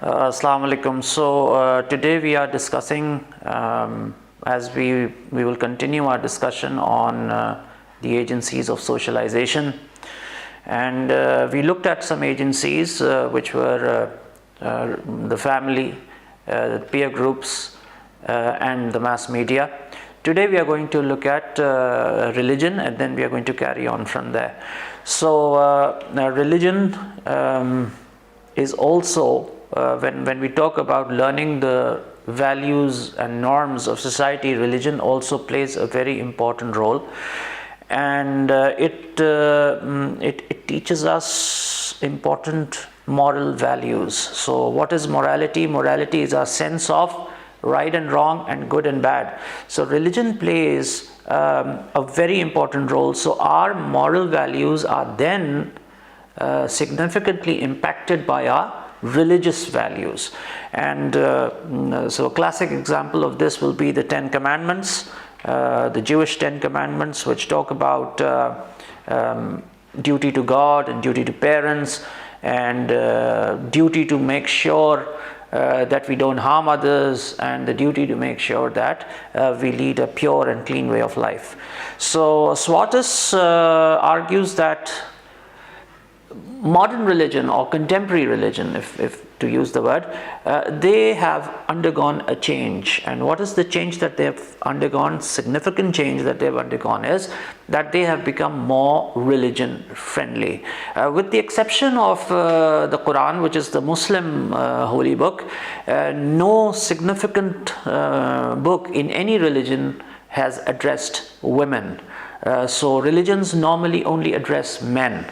Assalamu alaikum. So today we are discussing, as we will continue our discussion on the agencies of socialization, and we looked at some agencies which were the family, the peer groups, and the mass media. Today we are going to look at religion, and then we are going to carry on from there. So religion is also, when we talk about learning the values and norms of society, religion also plays a very important role, and it teaches us important moral values. So what is morality? Morality is our sense of right and wrong and good and bad. So religion plays a very important role. So our moral values are then significantly impacted by our religious values. And so a classic example of this will be the Ten Commandments, the Jewish Ten Commandments, which talk about duty to God and duty to parents, and duty to make sure that we don't harm others, and the duty to make sure that we lead a pure and clean way of life. So Swatis argues that modern religion, or contemporary religion, if to use the word, they have undergone a change. And what is the change that they have undergone? Significant change that they have undergone is that they have become more religion friendly. With the exception of the Quran, which is the Muslim holy book, no significant book in any religion has addressed women. So religions normally only address men.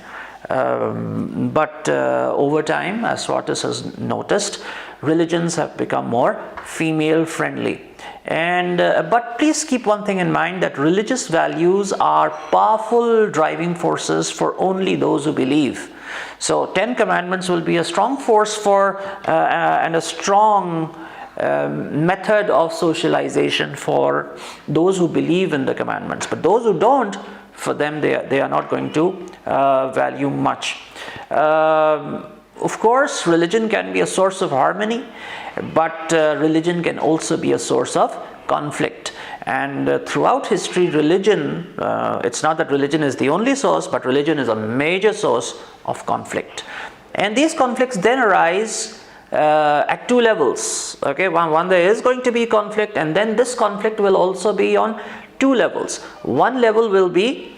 But over time, as Swatis has noticed, religions have become more female friendly. And but please keep one thing in mind, that religious values are powerful driving forces for only those who believe. So 10 commandments will be a strong force for and a strong method of socialization for those who believe in the commandments. But those who don't, for them they are not going to value much. Of course, religion can be a source of harmony, but religion can also be a source of conflict. And throughout history, religion, it's not that religion is the only source, but religion is a major source of conflict. And these conflicts then arise at two levels. Okay, one there is going to be conflict, and then this conflict will also be on two levels. One level will be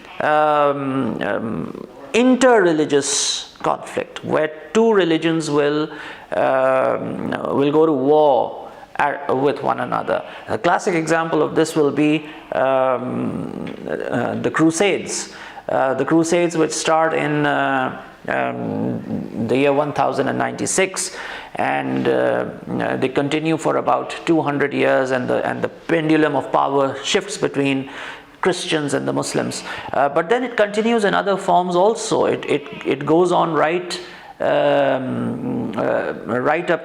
inter-religious conflict, where two religions will go to war with one another. A classic example of this will be the Crusades. The Crusades, which start in the year 1096, and they continue for about 200 years, and the pendulum of power shifts between Christians and the Muslims. But then it continues in other forms also. It goes on right up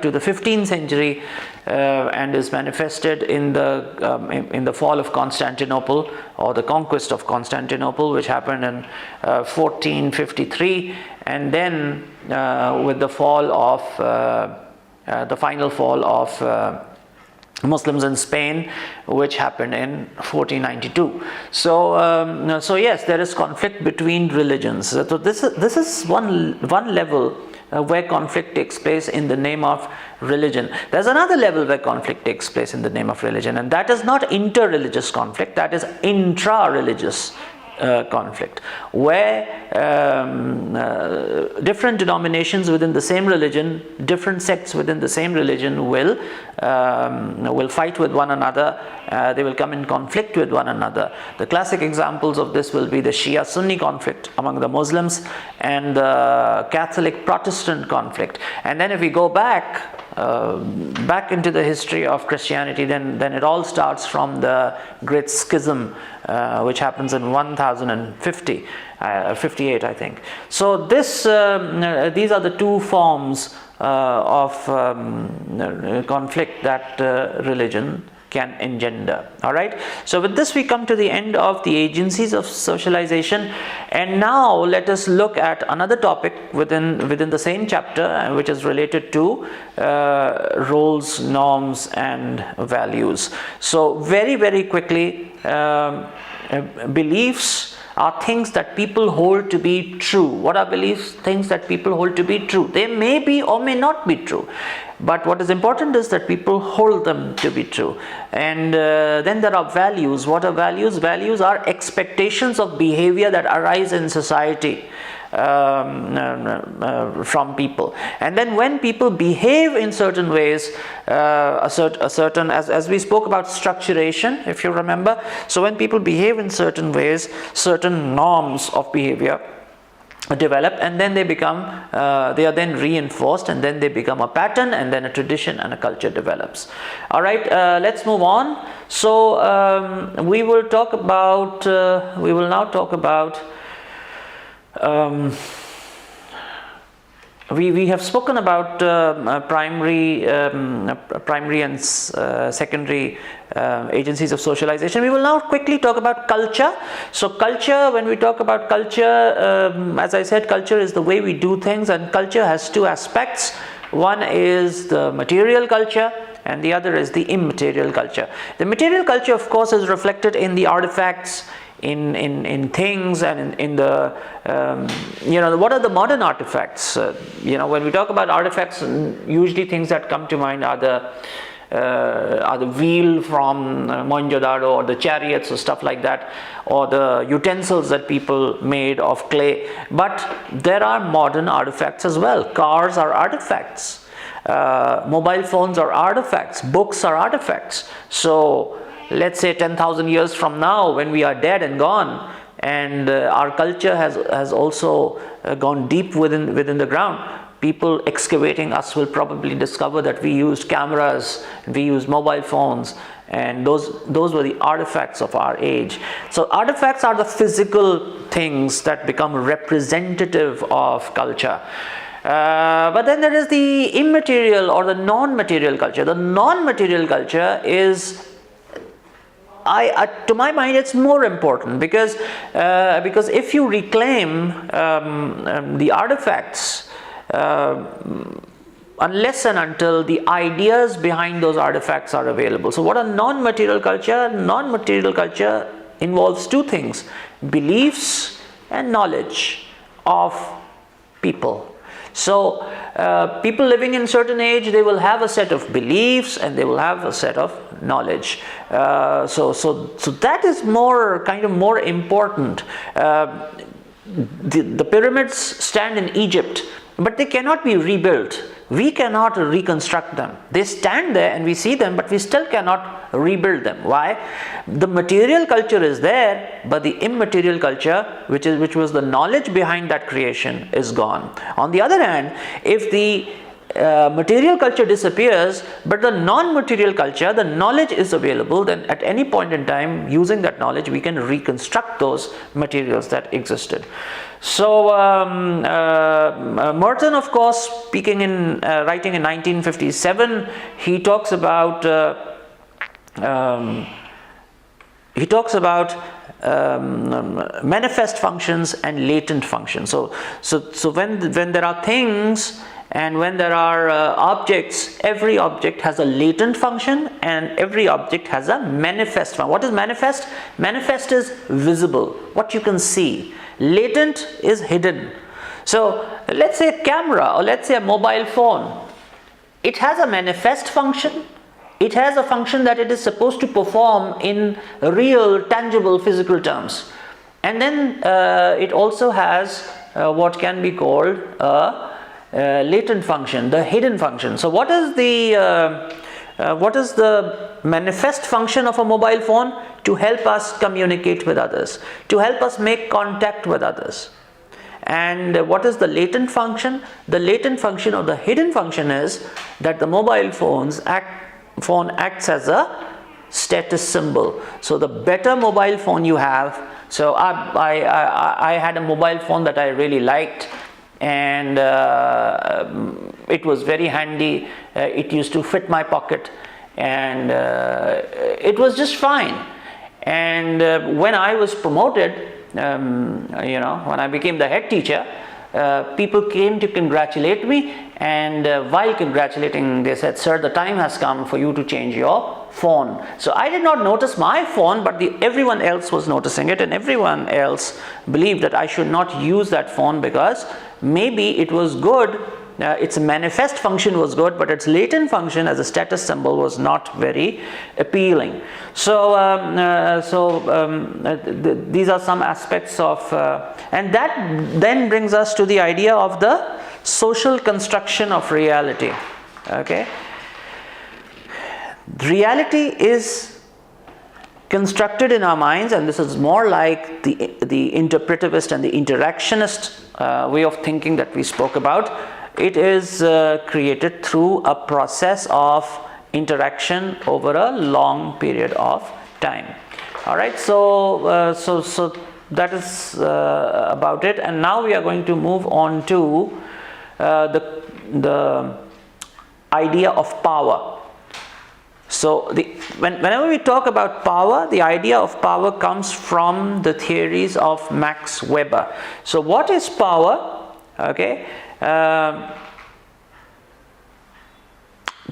to the 15th century, and is manifested in the fall of Constantinople, or the conquest of Constantinople, which happened in 1453, and then with the fall of the final fall of Muslims in Spain, which happened in 1492. So yes, there is conflict between religions. So this is one level where conflict takes place in the name of religion. There's another level where conflict takes place in the name of religion, and that is not inter-religious conflict, that is intra-religious conflict, where different denominations within the same religion, different sects within the same religion will fight with one another. They will come in conflict with one another. The classic examples of this will be the Shia-Sunni conflict among the Muslims, and the Catholic-Protestant conflict. And then if we go back into the history of Christianity, then it all starts from the Great Schism, which happens in 1058, I think. So these are the two forms of conflict that religion can engender. All right. So with this we come to the end of the agencies of socialization, and now let us look at another topic within the same chapter, which is related to roles, norms, and values. So very quickly, beliefs are things that people hold to be true. What are beliefs? Things that people hold to be true. They may be or may not be true, but what is important is that people hold them to be true. And then there are values. What are values? Values are expectations of behavior that arise in society from people. And then when people behave in certain ways, a certain as we spoke about structuration, if you remember. So when people behave in certain ways, certain norms of behavior develop, and then they become they are then reinforced, and then they become a pattern, and then a tradition and a culture develops. All right, let's move on. So we will talk about we will now talk about we have spoken about primary and secondary agencies of socialization. We will now quickly talk about culture. So culture, when we talk about culture, as I said, culture is the way we do things, and culture has two aspects. One is the material culture, and the other is the immaterial culture. The material culture, of course, is reflected in the artifacts, in things, and in the what are the modern artifacts? When we talk about artifacts, usually things that come to mind are the wheel from Mohenjo-daro, or the chariots or stuff like that, or the utensils that people made of clay. But there are modern artifacts as well. Cars are artifacts. Mobile phones are artifacts. Books are artifacts. So let's say 10,000 years from now, when we are dead and gone, and our culture has also gone deep within the ground, people excavating us will probably discover that we used cameras, we used mobile phones, and those were the artifacts of our age. So artifacts are the physical things that become representative of culture. But then there is the immaterial or the non-material culture. The non-material culture is, to my mind, it's more important, because if you reclaim the artifacts, unless and until the ideas behind those artifacts are available. So what are non-material culture? Non-material culture involves two things: beliefs and knowledge of people. So people living in certain age, they will have a set of beliefs and they will have a set of knowledge. So that is more important. The pyramids stand in Egypt, but they cannot be rebuilt. We cannot reconstruct them. They stand there and we see them, but we still cannot rebuild them. Why? The material culture is there, but the immaterial culture, which was the knowledge behind that creation, is gone. On the other hand, if the material culture disappears, but the non-material culture, the knowledge is available, then at any point in time, using that knowledge, we can reconstruct those materials that existed. So Merton, of course, writing in 1957, he talks about manifest functions and latent functions. So when there are things and when there are objects, every object has a latent function and every object has a manifest function. What is manifest? Manifest is visible, what you can see. Latent is hidden. So let's say a camera, or let's say a mobile phone. It has a manifest function. It has a function that it is supposed to perform in real, tangible, physical terms. And then it also has what can be called a latent function, the hidden function. So what is the manifest function of a mobile phone? To help us communicate with others, to help us make contact with others. And what is the latent function? The latent function or the hidden function is that the mobile phone acts as a status symbol. So the better mobile phone you have, so I had a mobile phone that I really liked, and it was very handy. It used to fit my pocket, and it was just fine. And when I was promoted, when I became the head teacher, people came to congratulate me, and while congratulating, they said, "Sir, the time has come for you to change your phone." So I did not notice my phone, but everyone else was noticing it, and everyone else believed that I should not use that phone because maybe it was good. Its manifest function was good, but its latent function as a status symbol was not very appealing. So, these are some aspects of, and that then brings us to the idea of the social construction of reality. Okay, reality is constructed in our minds, and this is more like the interpretivist and the interactionist way of thinking that we spoke about. It is created through a process of interaction over a long period of time. All right, so that is about it, and now we are going to move on to the idea of power. So whenever we talk about power, the idea of power comes from the theories of Max Weber. So what is power? Okay.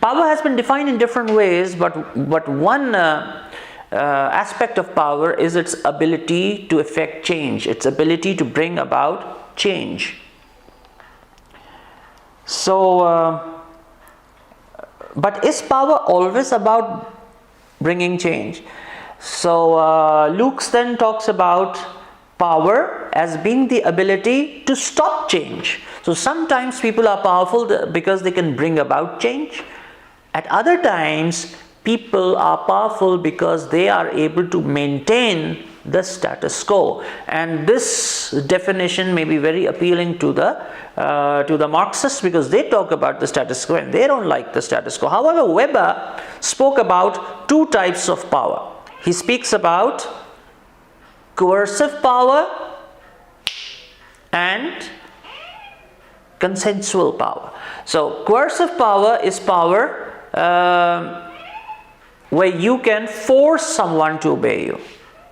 Power has been defined in different ways, but one aspect of power is its ability to effect change, its ability to bring about change. So, but is power always about bringing change? So, Luke then talks about power as being the ability to stop change. So sometimes people are powerful because they can bring about change. At other times, people are powerful because they are able to maintain the status quo. And this definition may be very appealing to the Marxists, because they talk about the status quo and they don't like the status quo. However, Weber spoke about two types of power. He speaks about coercive power and consensual power. So coercive power is power where you can force someone to obey you.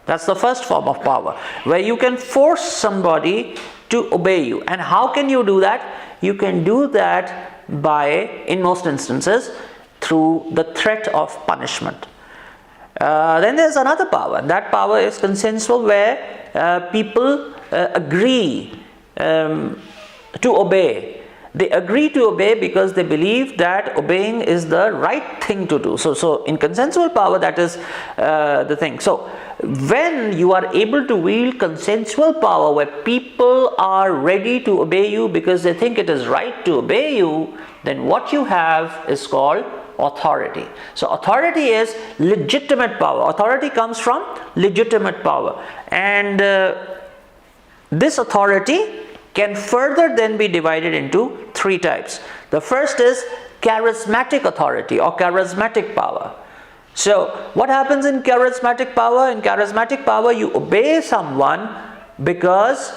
That's the first form of power, where you can force somebody to obey you. And how can you do that? You can do that by, in most instances, through the threat of punishment. Then there's another power. That power is consensual, where people agree to obey. They agree to obey because they believe that obeying is the right thing to do. So in consensual power, that is the thing. So when you are able to wield consensual power, where people are ready to obey you because they think it is right to obey you, then what you have is called authority. So authority is legitimate power. Authority comes from legitimate power, and this authority can further then be divided into three types. The first is charismatic authority or charismatic power. So what happens in charismatic power? In charismatic power, you obey someone because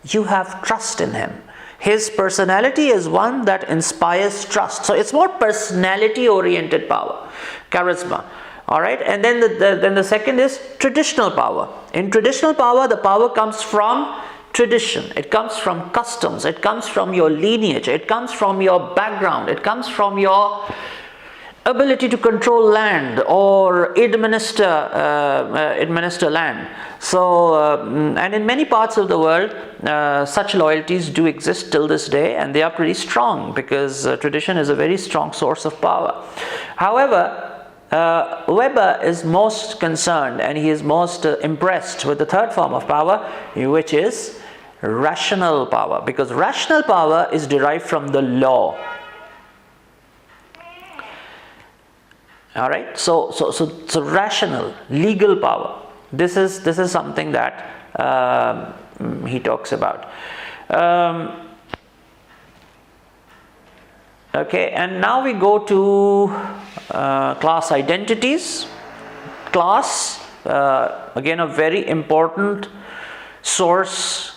you have trust in him. His personality is one that inspires trust. So it's more personality oriented power, charisma. All right, and then the second is traditional power. In traditional power, the power comes from tradition, it comes from customs, it comes from your lineage, it comes from your background, it comes from your ability to control land or administer land. So and in many parts of the world, such loyalties do exist till this day, and they are pretty strong because tradition is a very strong source of power. However, Weber is most concerned, and he is most impressed with the third form of power, which is rational power, because rational power is derived from the law. All right, so rational, legal power. This is something that he talks about. Okay, and now we go to class identities. Class, again, a very important source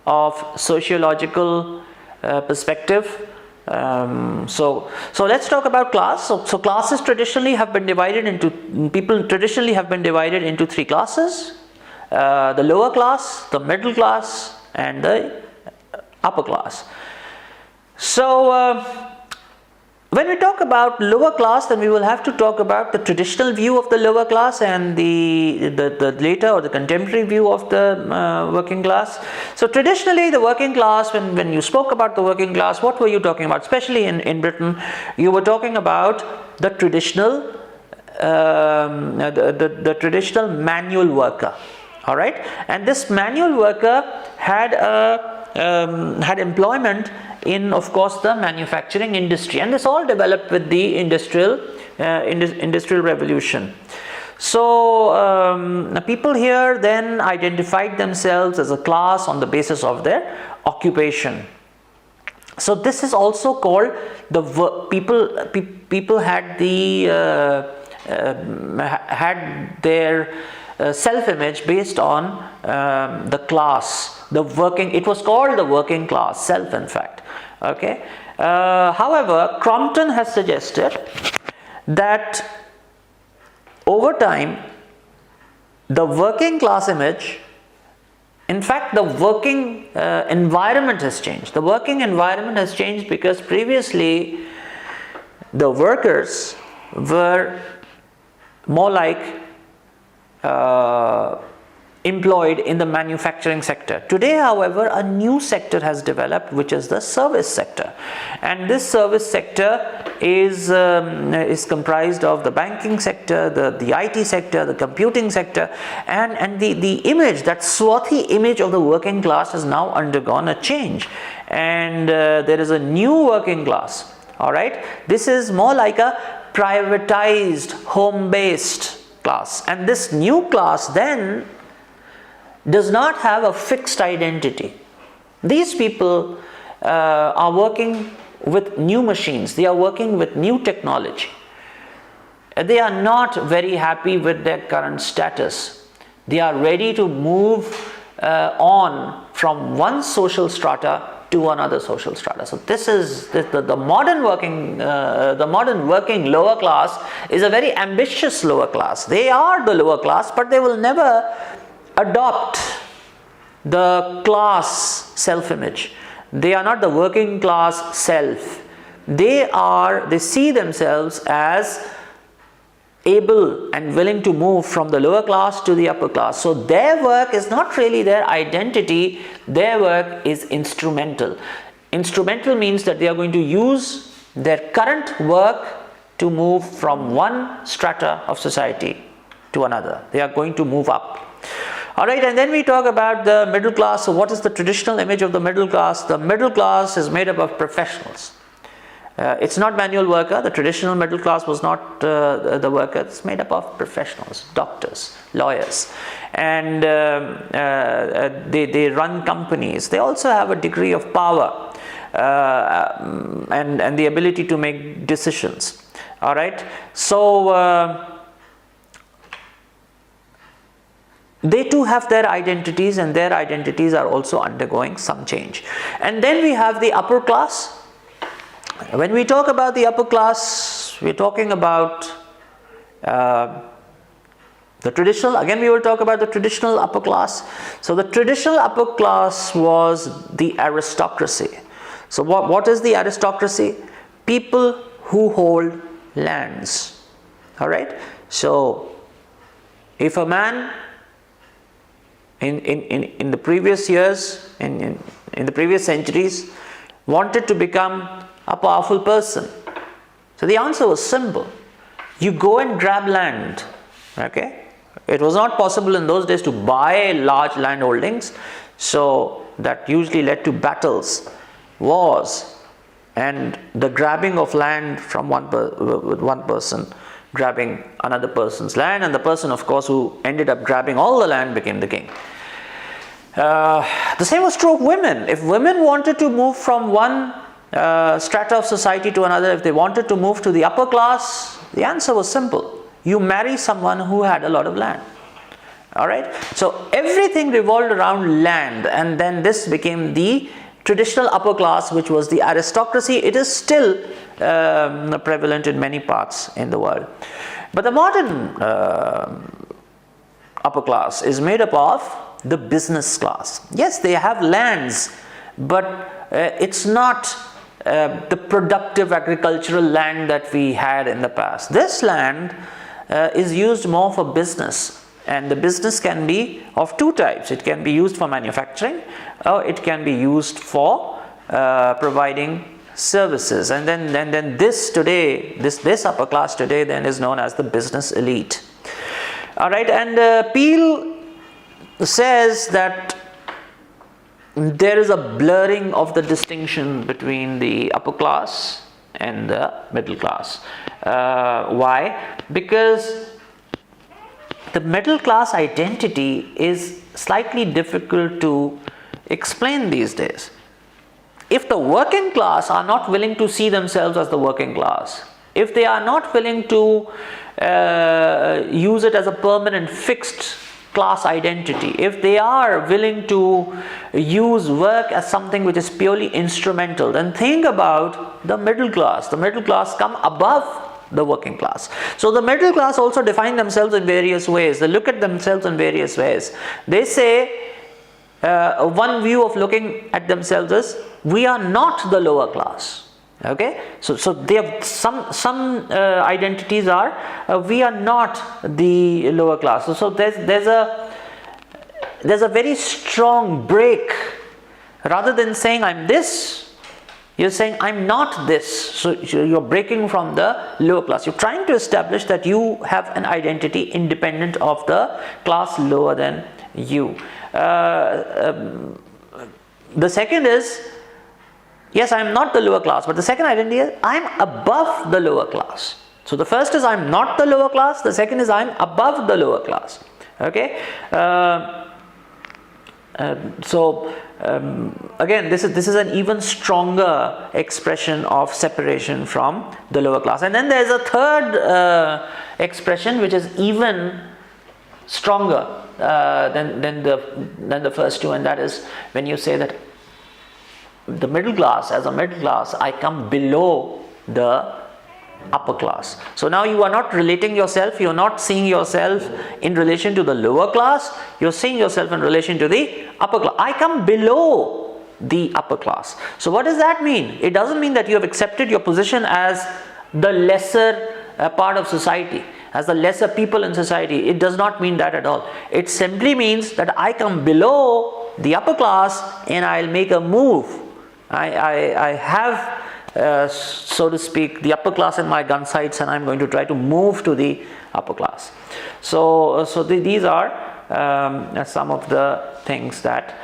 of sociological perspective. So let's talk about class. So classes traditionally have been divided into, people traditionally have been divided into three classes: the lower class, the middle class, and the upper class. So when we talk about lower class, then we will have to talk about the traditional view of the lower class and the later or the contemporary view of the working class. So traditionally, the working class, when you spoke about the working class, what were you talking about? Especially in Britain, you were talking about the traditional the traditional manual worker. All right, and this manual worker had employment in, of course, the manufacturing industry, and this all developed with the industrial revolution. So people here then identified themselves as a class on the basis of their occupation. So this is also called the people had their self-image based on the class, the working. It was called the working class self, in fact. Okay. However, Crompton has suggested that over time, the working class image, in fact, the working environment has changed. The working environment has changed because previously the workers were more like employed in the manufacturing sector. Today, however, a new sector has developed, which is the service sector, and this service sector is comprised of the banking sector, the IT sector, the computing sector, and the image, that swarthy image of the working class, has now undergone a change, and there is a new working class. All right, this is more like a privatized, home-based class, and this new class then does not have a fixed identity. These people are working with new machines, they are working with new technology. They are not very happy with their current status. They are ready to move on from one social strata to another social strata. So this is the modern working lower class is a very ambitious lower class. They are the lower class, but they will never adopt the class self-image. They are not the working class self. They see themselves as able and willing to move from the lower class to the upper class. So their work is not really their identity, their work is instrumental. Instrumental means that they are going to use their current work to move from one strata of society to another. They are going to move up. Alright, and then we talk about the middle class. So what is the traditional image of the middle class? The middle class is made up of professionals. It's not manual worker. The traditional middle class was not the worker. It's made up of professionals, doctors, lawyers, and they run companies. They also have a degree of power and the ability to make decisions. All right. So they too have their identities, and their identities are also undergoing some change. And then we have the upper class. When we talk about the upper class, we're talking about the traditional, again we will talk about the traditional upper class. So the traditional upper class was the aristocracy. So what is the aristocracy? People who hold lands. Alright. So if a man in the previous years, in the previous centuries, wanted to become a powerful person, so the answer was simple: you go and grab land. Okay, it was not possible in those days to buy large land holdings, so that usually led to battles, wars, and the grabbing of land from one person grabbing another person's land, and the person, of course, who ended up grabbing all the land became the king. The same was true of women. If women wanted to move from one strata of society to another, if they wanted to move to the upper class, the answer was simple: you marry someone who had a lot of land. Alright, so everything revolved around land, and then this became the traditional upper class, which was the aristocracy, it is still prevalent in many parts in the world. But the modern upper class is made up of the business class. Yes, they have lands, but it's not the productive agricultural land that we had in the past. This land is used more for business, and the business can be of two types. It can be used for manufacturing, or it can be used for providing services. And then this today, this upper class today then is known as the business elite. All right, and Peel says that there is a blurring of the distinction between the upper class and the middle class. Why? Because the middle class identity is slightly difficult to explain these days. If the working class are not willing to see themselves as the working class, if they are not willing to use it as a permanent fixed class identity, if they are willing to use work as something which is purely instrumental, then think about the middle class. The middle class come above the working class. So the middle class also define themselves in various ways. They look at themselves in various ways. They say, one view of looking at themselves is, we are not the lower class. Okay, so they have some identities are we are not the lower class. So there's a very strong break. Rather than saying I'm this, you're saying I'm not this. So you're breaking from the lower class. You're trying to establish that you have an identity independent of the class lower than you. The second is, yes, I am not the lower class, but the second identity is I am above the lower class. So the first is I am not the lower class, the second is I am above the lower class. Okay. Again, this is an even stronger expression of separation from the lower class. And then there is a third expression which is even stronger than the first two, and that is when you say that the middle class, as a middle class, I come below the upper class. So now you are not relating yourself, you are not seeing yourself in relation to the lower class, you are seeing yourself in relation to the upper class. I come below the upper class. So what does that mean? It doesn't mean that you have accepted your position as the lesser part of society, as the lesser people in society. It does not mean that at all. It simply means that I come below the upper class and I'll make a move. I have, so to speak, the upper class in my gun sights, and I'm going to try to move to the upper class. So these are some of the things that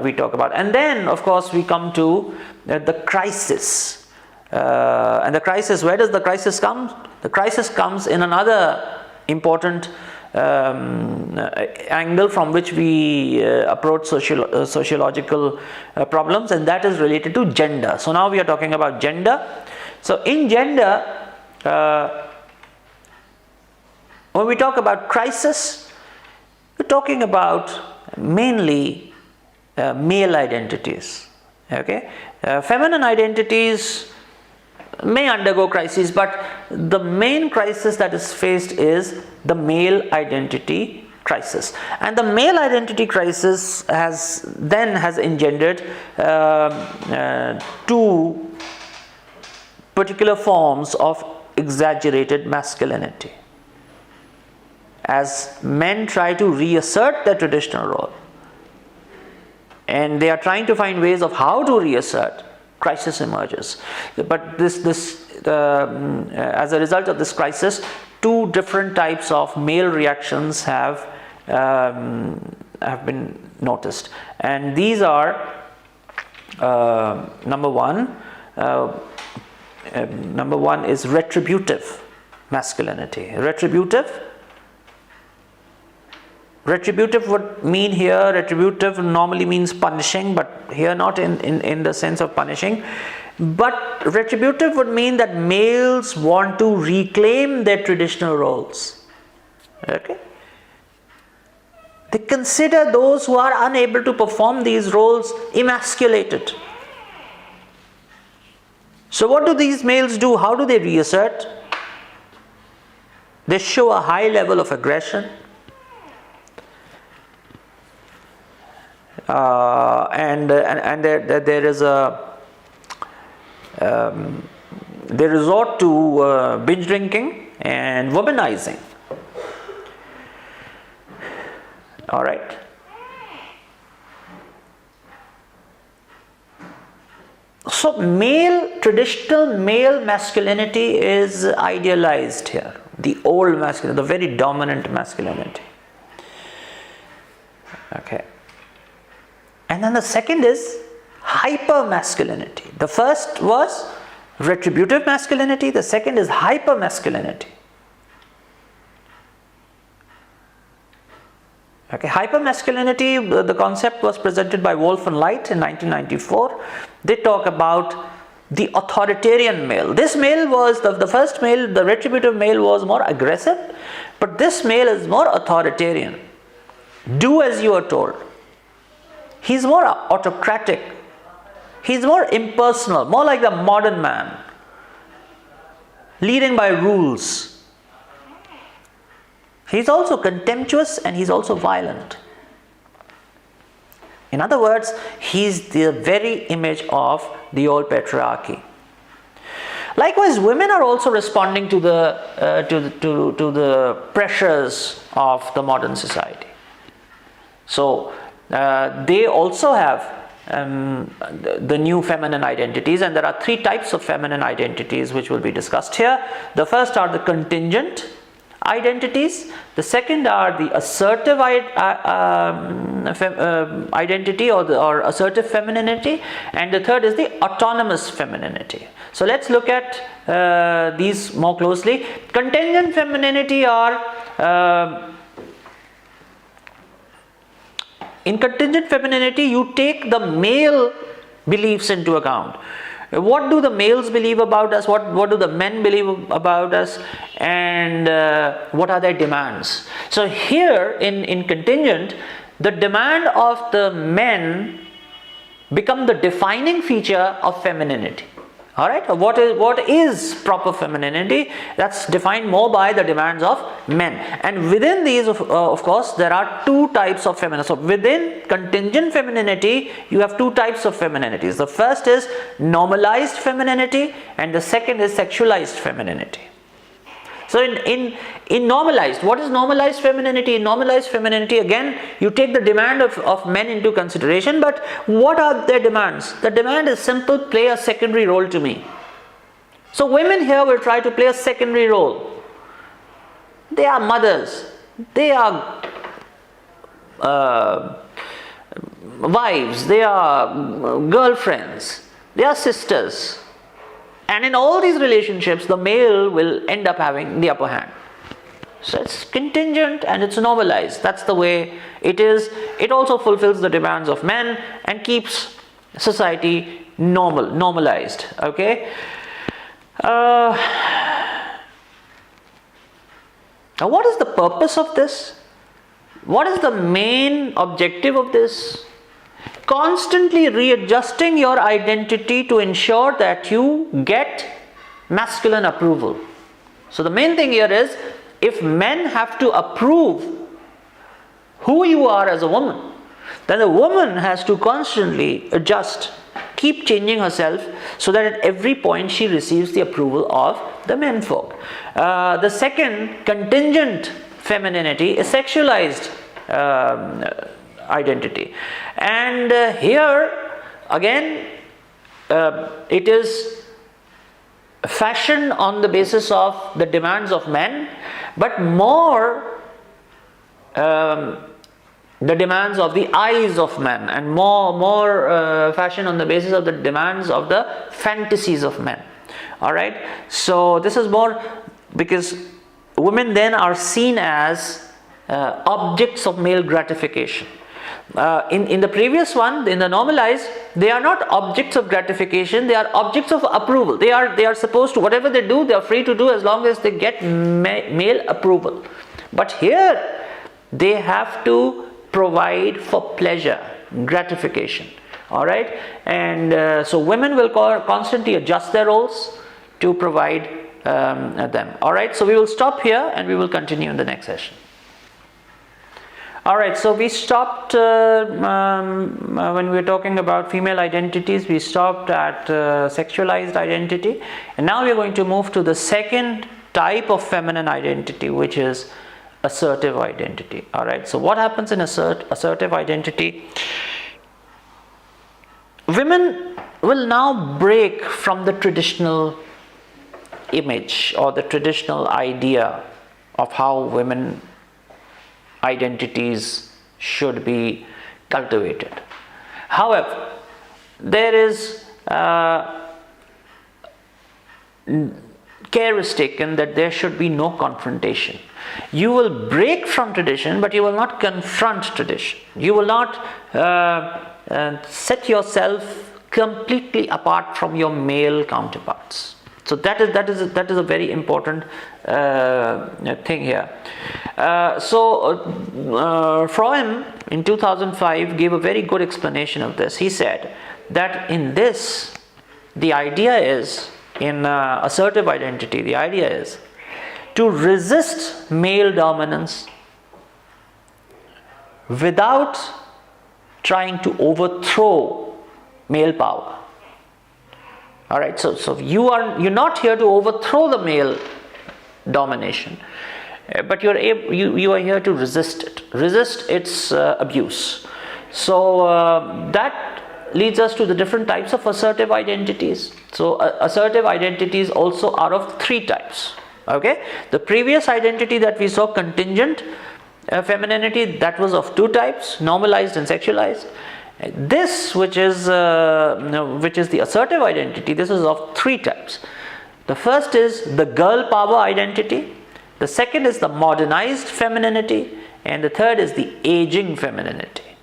we talk about. And then, of course, we come to the crisis. And the crisis, where does the crisis come? The crisis comes in another important angle from which we approach sociological problems, and that is related to gender. So now we are talking about gender. So in gender, when we talk about crisis, we're talking about mainly male identities. Okay, feminine identities may undergo crises, but the main crisis that is faced is the male identity crisis. And the male identity crisis has engendered two particular forms of exaggerated masculinity. As men try to reassert their traditional role, and they are trying to find ways of how to reassert, crisis emerges. But as a result of this crisis, two different types of male reactions have been noticed, and these are number one is retributive masculinity. Retributive would mean here, retributive normally means punishing, but here not in the sense of punishing. But retributive would mean that males want to reclaim their traditional roles. Okay? They consider those who are unable to perform these roles emasculated. So what do these males do? How do they reassert? They show a high level of aggression. And there is they resort to binge drinking and womanizing. All right. So traditional male masculinity is idealized here. The old masculinity, the very dominant masculinity. Okay. And then the second is hyper masculinity. The first was retributive masculinity, the second is hyper masculinity. Okay, hypermasculinity, the concept was presented by Wolf and Light in 1994. They talk about the authoritarian male. This male was, the first male, the retributive male was more aggressive, but this male is more authoritarian. Do as you are told. He's more autocratic. He's more impersonal, more like the modern man, leading by rules. He's also contemptuous and he's also violent. In other words, he's the very image of the old patriarchy. Likewise, women are also responding to the pressures of the modern society. So they also have the new feminine identities, and there are three types of feminine identities which will be discussed here. The first are the contingent identities, the second are the assertive identity or assertive femininity, and the third is the autonomous femininity. So let's look at these more closely. Contingent femininity are in contingent femininity, you take the male beliefs into account. What do the males believe about us? What do the men believe about us? And what are their demands? So here in contingent, the demand of the men become the defining feature of femininity. All right, what is proper femininity? That's defined more by the demands of men. And within these, of course, there are two types of femininity. So within contingent femininity, you have two types of femininities. The first is normalized femininity, and the second is sexualized femininity. So in normalized, what is normalized femininity? In normalized femininity, again, you take the demand of men into consideration, but what are their demands? The demand is simple: play a secondary role to me. So women here will try to play a secondary role. They are mothers, they are wives, they are girlfriends, they are sisters. And in all these relationships, the male will end up having the upper hand. So it's contingent and it's normalized. That's the way it is. It also fulfills the demands of men and keeps society normalized. Okay. Now, what is the purpose of this? What is the main objective of this? Constantly readjusting your identity to ensure that you get masculine approval. So the main thing here is, if men have to approve who you are as a woman, then the woman has to constantly adjust, keep changing herself, so that at every point she receives the approval of the menfolk. The second, contingent femininity, is sexualized identity. And here again it is fashioned on the basis of the demands of men, but more the demands of the eyes of men, and more fashion on the basis of the demands of the fantasies of men. All right, so this is more because women then are seen as objects of male gratification. In the previous one, in the normalized, they are not objects of gratification, they are objects of approval. They are supposed to, whatever they do, they are free to do as long as they get male approval. But here they have to provide for pleasure, gratification. All right, and so women will constantly adjust their roles to provide them. All right, so we will stop here and we will continue in the next session. All right, so we stopped when we were talking about female identities. We stopped at sexualized identity, and now we are going to move to the second type of feminine identity, which is assertive identity. All right, so what happens in assertive identity? Women will now break from the traditional image or the traditional idea of how women identities should be cultivated. However, there is care is taken that there should be no confrontation. You will break from tradition, but you will not confront tradition. You will not set yourself completely apart from your male counterparts. So that is a very important thing here. Freud in 2005 gave a very good explanation of this. He said that in this, the idea is, in assertive identity, the idea is to resist male dominance without trying to overthrow male power. All right, so you're not here to overthrow the male domination, but you are here to resist its abuse. So that leads us to the different types of assertive identities. So assertive identities also are of three types. Okay, the previous identity that we saw, contingent femininity, that was of two types, normalized and sexualized. This, which is the assertive identity, this is of three types. The first is the girl power identity, the second is the modernized femininity, and the third is the aging femininity.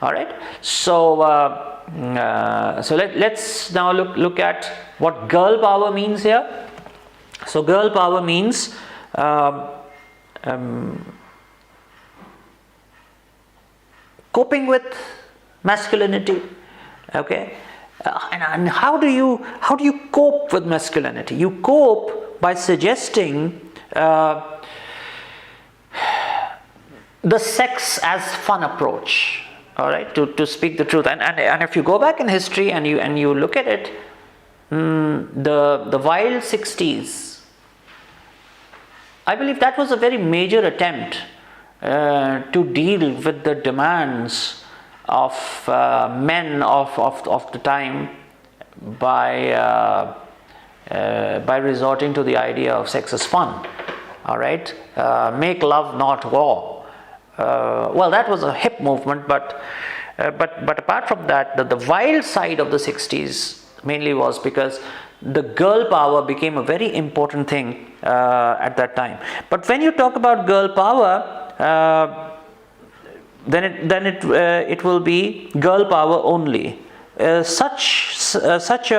All right, so let's now look at what girl power means here. So girl power means coping with masculinity. Okay, and how do you cope with masculinity? You cope by suggesting the sex as fun approach. All right, to speak the truth, and if you go back in history and you look at it, the wild 60s, I believe that was a very major attempt to deal with the demands of men of the time by resorting to the idea of sex as fun. All right, make love, not war. Well, that was a hip movement, but apart from that, the wild side of the 60s mainly was because the girl power became a very important thing at that time. But when you talk about girl power, then it will be girl power only. Such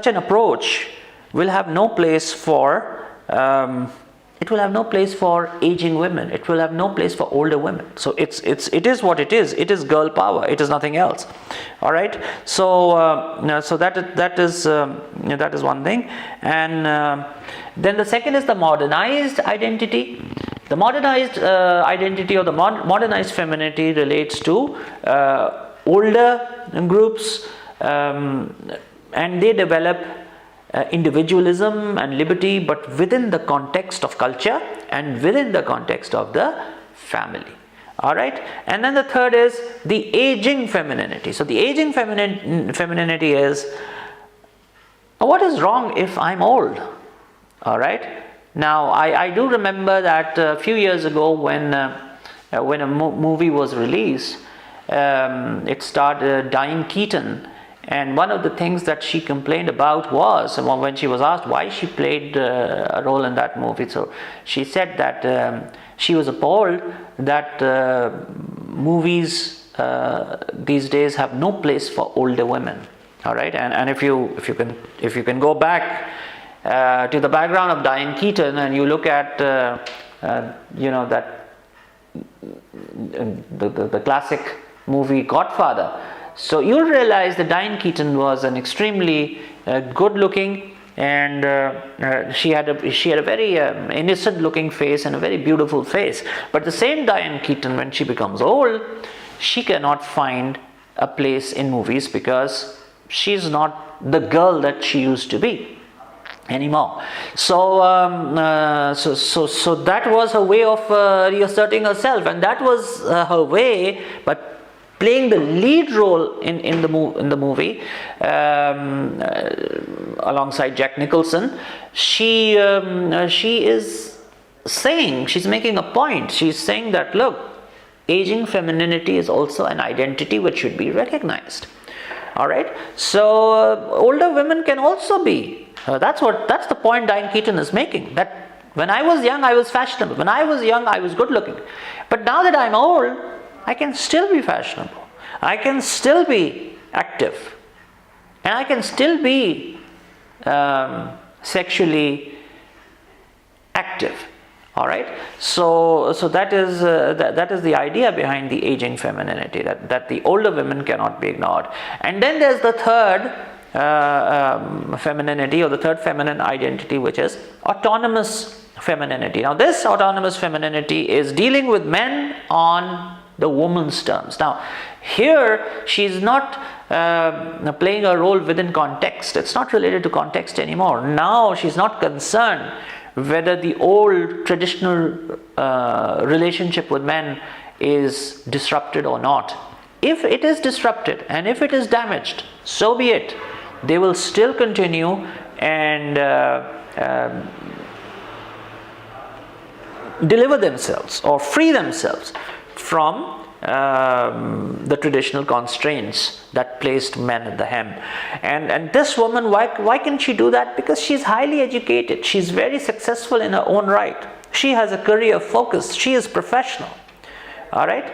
an approach will have no place for aging women. It will have no place for older women. So it is what it is. It is girl power. It is nothing else. All right. So that is one thing. And then the second is the modernized identity. The modernized identity or the modernized femininity relates to older groups, and they develop individualism and liberty, but within the context of culture and within the context of the family. All right, and then the third is the aging femininity. So the aging femininity is, what is wrong if I'm old? All right. Now I do remember that a few years ago when a movie was released, it starred Diane Keaton. And one of the things that she complained about was, when she was asked why she played a role in that movie, so she said that she was appalled that movies these days have no place for older women. All right, and if you can go back to the background of Diane Keaton and you look at that the classic movie Godfather. So you'll realize that Diane Keaton was an extremely good-looking, and she had a very innocent-looking face and a very beautiful face. But the same Diane Keaton, when she becomes old, she cannot find a place in movies because she's not the girl that she used to be anymore. So that was her way of reasserting herself, and that was her way. But playing the lead role in the movie alongside Jack Nicholson, she is saying, she's making a point. She's saying that, look, aging femininity is also an identity which should be recognized. All right. So older women can also be. That's the point Diane Keaton is making. That when I was young, I was fashionable. When I was young, I was good looking. But now that I'm old, I can still be fashionable. I can still be active, and I can still be sexually active. All right. So that is the idea behind the aging femininity. That the older women cannot be ignored. And then there's the third femininity, or the third feminine identity, which is autonomous femininity. Now, this autonomous femininity is dealing with men on the woman's terms. Now, here she's not playing a role within context. It's not related to context anymore. Now she's not concerned whether the old traditional relationship with men is disrupted or not. If it is disrupted and if it is damaged, so be it. They will still continue and deliver themselves or free themselves from the traditional constraints that placed men at the hem. And this woman, why can she do that? Because she's highly educated. She's very successful in her own right. She has a career focus. She is professional. All right.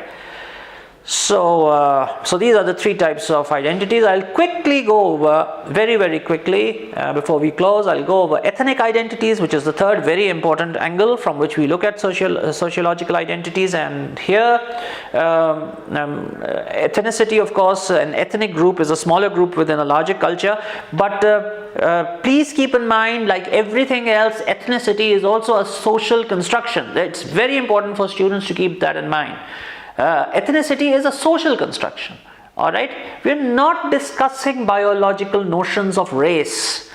So these are the three types of identities. I'll quickly go over, very quickly, before we close, I'll go over ethnic identities, which is the third very important angle from which we look at sociological identities. And here, ethnicity, of course, an ethnic group is a smaller group within a larger culture. But please keep in mind, like everything else, ethnicity is also a social construction. It's very important for students to keep that in mind. Ethnicity is a social construction. All right, we're not discussing biological notions of race.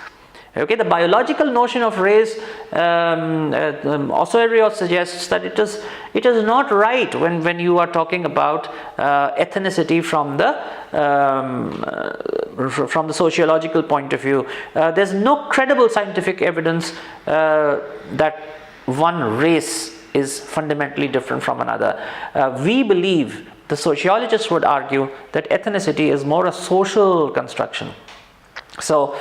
Okay, the biological notion of race, Osorio suggests that it is not right when you are talking about ethnicity from the sociological point of view. There's no credible scientific evidence that one race is fundamentally different from another. We believe, the sociologists would argue, that ethnicity is more a social construction. So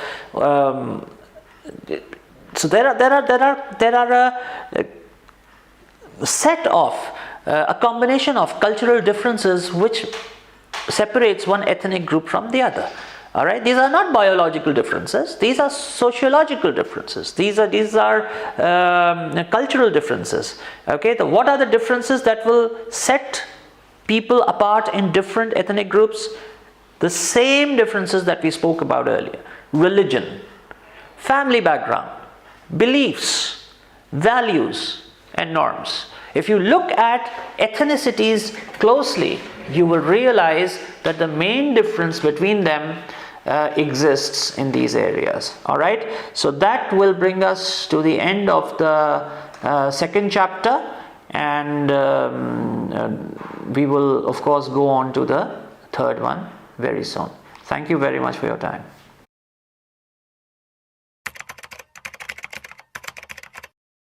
there are a set of a combination of cultural differences which separates one ethnic group from the other. All right, these are not biological differences. These are sociological differences. These are cultural differences. Okay, what are the differences that will set people apart in different ethnic groups? The same differences that we spoke about earlier: religion, family background, beliefs, values, and norms. If you look at ethnicities closely, you will realize that the main difference between them exists in these areas. All right, so that will bring us to the end of the second chapter, and we will of course go on to the third one very soon. Thank you very much for your time.